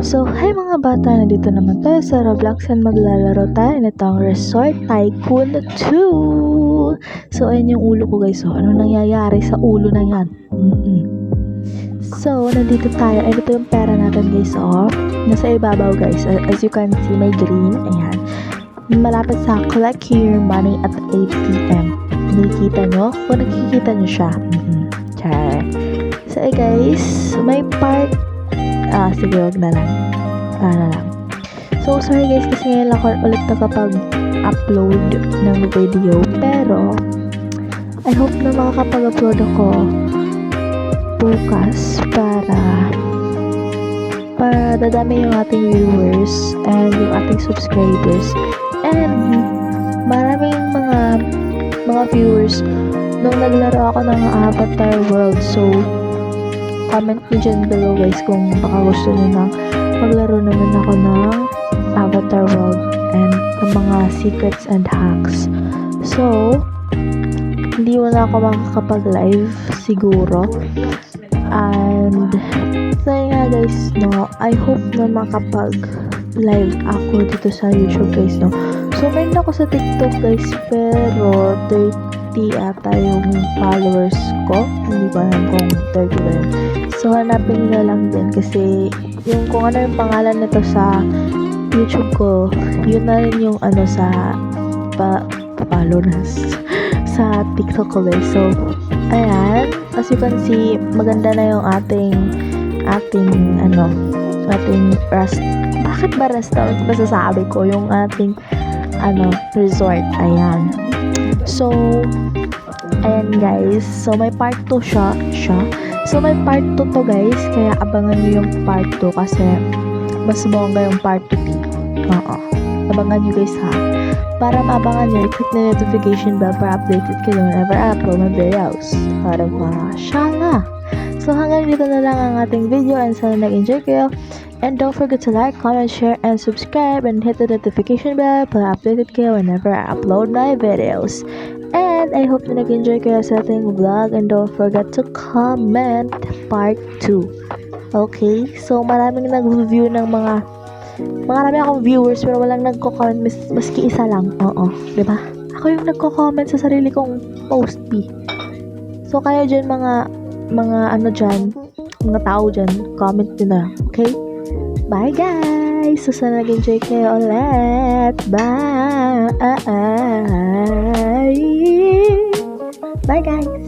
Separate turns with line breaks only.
So, hi mga bata, nandito naman tayo sa Roblox and maglalaro tayo nitong Resort Tycoon 2. So, ayun yung ulo ko guys. So, ano nangyayari sa ulo na yan? So, nandito tayo. Ito yung pera natin guys. Oh, nasa ibabaw guys. As you can see, may green. Ayan. Malapit sa collect your money at 8 p.m. Nakikita nyo? Kung nakikita nyo siya. Char. So, guys, may part sige, wag na lang. So, sorry guys kasi ngayon lang ako ulit nakapag-upload ng video. Pero, I hope na makakapag-upload ako bukas para dadami yung ating viewers and yung ating subscribers. And, maraming mga viewers nung naglaro ako ng Avatar World. So, comment nyo dyan below guys kung baka gusto nyo na maglaro naman ako ng Avatar World and ng mga secrets and hacks. So, hindi wala ako makakapag-live siguro. And, so nga guys, no, I hope na makapag-live ako dito sa YouTube guys, no. So, meron ako sa TikTok guys, pero 30 ata yung followers ko. Hindi ko alam kung 30 ba yun. So, hanapin nyo lang din kasi yung kung ano yung pangalan nito sa YouTube ko, yun na rin yung ano sa follow na sa TikTok ko guys. So, ayan. As you can see, maganda na yung ating rest. Bakit ba restaurant ba sasabi ko? Yung ating resort. Ayan. So, ayan guys. So, may part 2 siya. So, may part 2 to guys. Kaya abangan nyo yung part 2 kasi mas bongga yung part 2. Oo. Abangan nyo guys ha. Para maabangan nyo, i-click na notification bell para updated kayo whenever I upload my videos. Para mashallah. So, hanggang dito na lang ang ating video and sana nag-enjoy kayo. And don't forget to like, comment, share, and subscribe and hit the notification bell para updated kayo whenever I upload my videos. And I hope na nag-enjoy kayo sa ating vlog and don't forget to comment part 2. Okay? So, maraming nag-review ng marami akong viewers pero walang nagko-comment maski isa lang. Oo. Diba? Ako yung nagko-comment sa sarili kong post B. So, kayo dyan mga tao dyan, comment nyo na. Okay? Bye guys! So, sana nag-enjoy kayo ulit. Bye! Bye guys!